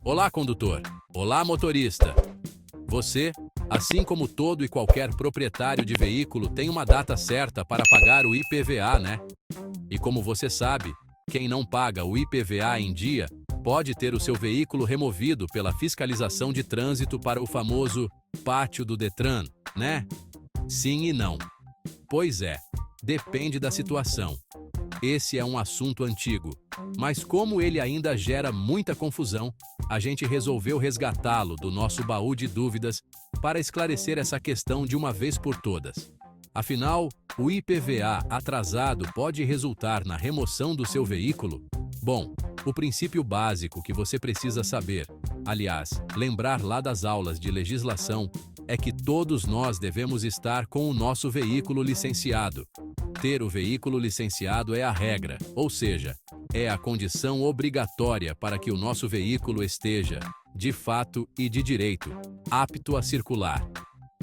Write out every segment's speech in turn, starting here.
Olá, condutor. Olá, motorista. Você, assim como todo e qualquer proprietário de veículo, tem uma data certa para pagar o IPVA, né? E como você sabe, quem não paga o IPVA em dia pode ter o seu veículo removido pela fiscalização de trânsito para o famoso pátio do Detran, né? Sim e não. Pois é, depende da situação. Esse é um assunto antigo, mas como ele ainda gera muita confusão, a gente resolveu resgatá-lo do nosso baú de dúvidas para esclarecer essa questão de uma vez por todas. Afinal, o IPVA atrasado pode resultar na remoção do seu veículo? Bom, o princípio básico que você precisa saber, aliás, lembrar lá das aulas de legislação, é que todos nós devemos estar com o nosso veículo licenciado. Ter o veículo licenciado é a regra, ou seja, é a condição obrigatória para que o nosso veículo esteja, de fato e de direito, apto a circular.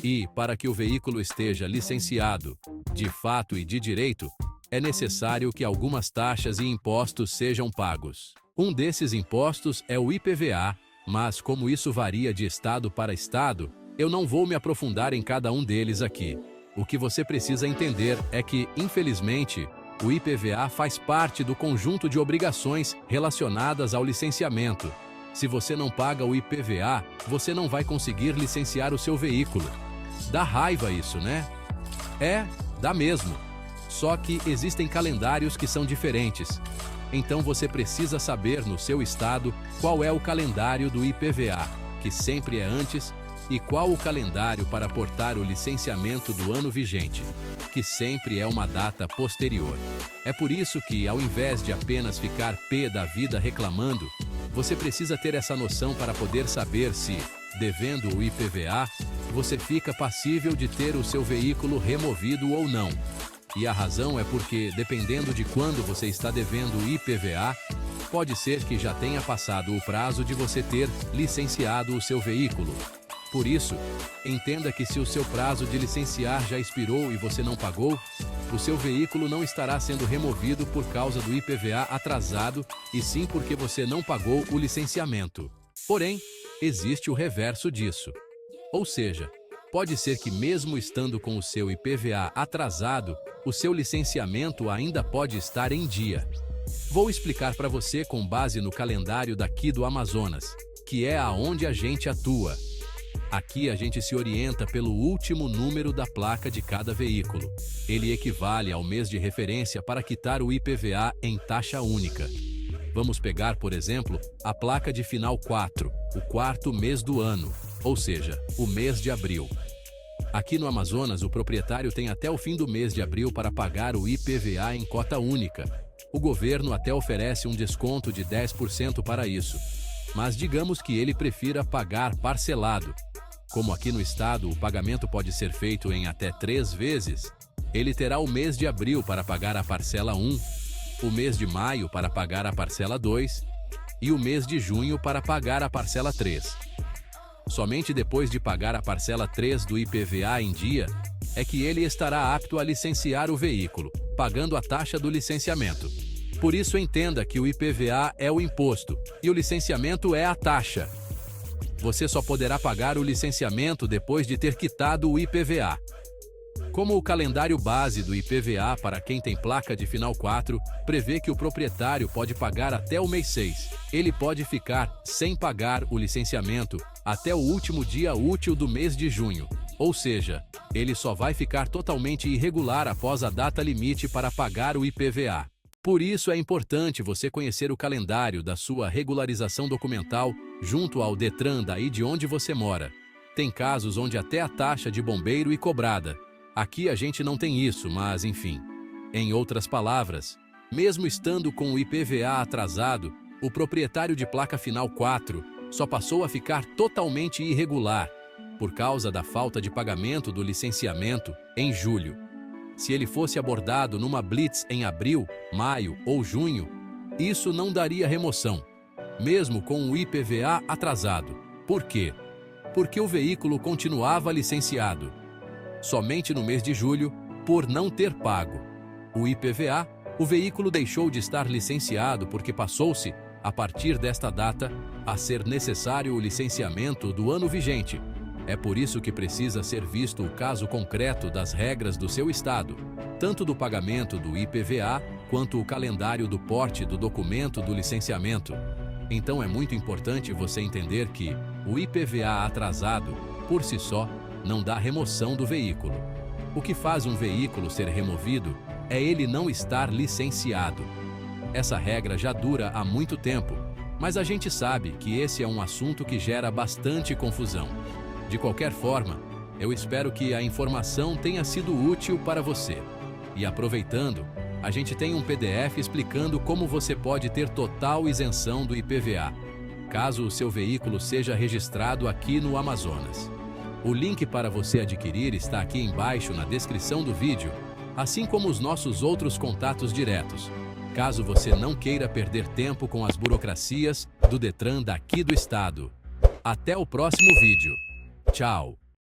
E, para que o veículo esteja licenciado, de fato e de direito, é necessário que algumas taxas e impostos sejam pagos. Um desses impostos é o IPVA, mas como isso varia de estado para estado, eu não vou me aprofundar em cada um deles aqui. O que você precisa entender é que, infelizmente, o IPVA faz parte do conjunto de obrigações relacionadas ao licenciamento. Se você não paga o IPVA, você não vai conseguir licenciar o seu veículo. Dá raiva isso, né? É, dá mesmo. Só que existem calendários que são diferentes. Então você precisa saber no seu estado qual é o calendário do IPVA, que sempre é antes, e qual o calendário para portar o licenciamento do ano vigente, que sempre é uma data posterior. É por isso que, ao invés de apenas ficar pé da vida reclamando, você precisa ter essa noção para poder saber se, devendo o IPVA, você fica passível de ter o seu veículo removido ou não. E a razão é porque, dependendo de quando você está devendo o IPVA, pode ser que já tenha passado o prazo de você ter licenciado o seu veículo. Por isso, entenda que se o seu prazo de licenciar já expirou e você não pagou, o seu veículo não estará sendo removido por causa do IPVA atrasado, e sim porque você não pagou o licenciamento. Porém, existe o reverso disso. Ou seja, pode ser que mesmo estando com o seu IPVA atrasado, o seu licenciamento ainda pode estar em dia. Vou explicar para você com base no calendário daqui do Amazonas, que é aonde a gente atua. Aqui a gente se orienta pelo último número da placa de cada veículo. Ele equivale ao mês de referência para quitar o IPVA em taxa única. Vamos pegar, por exemplo, a placa de final 4, o quarto mês do ano, ou seja, o mês de abril. Aqui no Amazonas, o proprietário tem até o fim do mês de abril para pagar o IPVA em cota única. O governo até oferece um desconto de 10% para isso. Mas digamos que ele prefira pagar parcelado. Como aqui no estado o pagamento pode ser feito em até 3 vezes, ele terá o mês de abril para pagar a parcela 1, o mês de maio para pagar a parcela 2 e o mês de junho para pagar a parcela 3. Somente depois de pagar a parcela 3 do IPVA em dia, é que ele estará apto a licenciar o veículo, pagando a taxa do licenciamento. Por isso entenda que o IPVA é o imposto e o licenciamento é a taxa. Você só poderá pagar o licenciamento depois de ter quitado o IPVA. Como o calendário base do IPVA para quem tem placa de final 4 prevê que o proprietário pode pagar até o mês 6, ele pode ficar sem pagar o licenciamento até o último dia útil do mês de junho. Ou seja, ele só vai ficar totalmente irregular após a data limite para pagar o IPVA. Por isso é importante você conhecer o calendário da sua regularização documental junto ao Detran daí de onde você mora. Tem casos onde até a taxa de bombeiro é cobrada. Aqui a gente não tem isso, mas enfim. Em outras palavras, mesmo estando com o IPVA atrasado, o proprietário de placa final 4 só passou a ficar totalmente irregular por causa da falta de pagamento do licenciamento em julho. Se ele fosse abordado numa blitz em abril, maio ou junho, isso não daria remoção, mesmo com o IPVA atrasado. Por quê? Porque o veículo continuava licenciado. Somente no mês de julho, por não ter pago o IPVA, o veículo deixou de estar licenciado porque passou-se a partir desta data, a ser necessário o licenciamento do ano vigente. É por isso que precisa ser visto o caso concreto das regras do seu estado, tanto do pagamento do IPVA, quanto o calendário do porte do documento do licenciamento. Então é muito importante você entender que o IPVA atrasado, por si só, não dá remoção do veículo. O que faz um veículo ser removido é ele não estar licenciado. Essa regra já dura há muito tempo, mas a gente sabe que esse é um assunto que gera bastante confusão. De qualquer forma, eu espero que a informação tenha sido útil para você. E aproveitando, a gente tem um PDF explicando como você pode ter total isenção do IPVA, caso o seu veículo seja registrado aqui no Amazonas. O link para você adquirir está aqui embaixo na descrição do vídeo, assim como os nossos outros contatos diretos, caso você não queira perder tempo com as burocracias do Detran daqui do estado. Até o próximo vídeo. Tchau!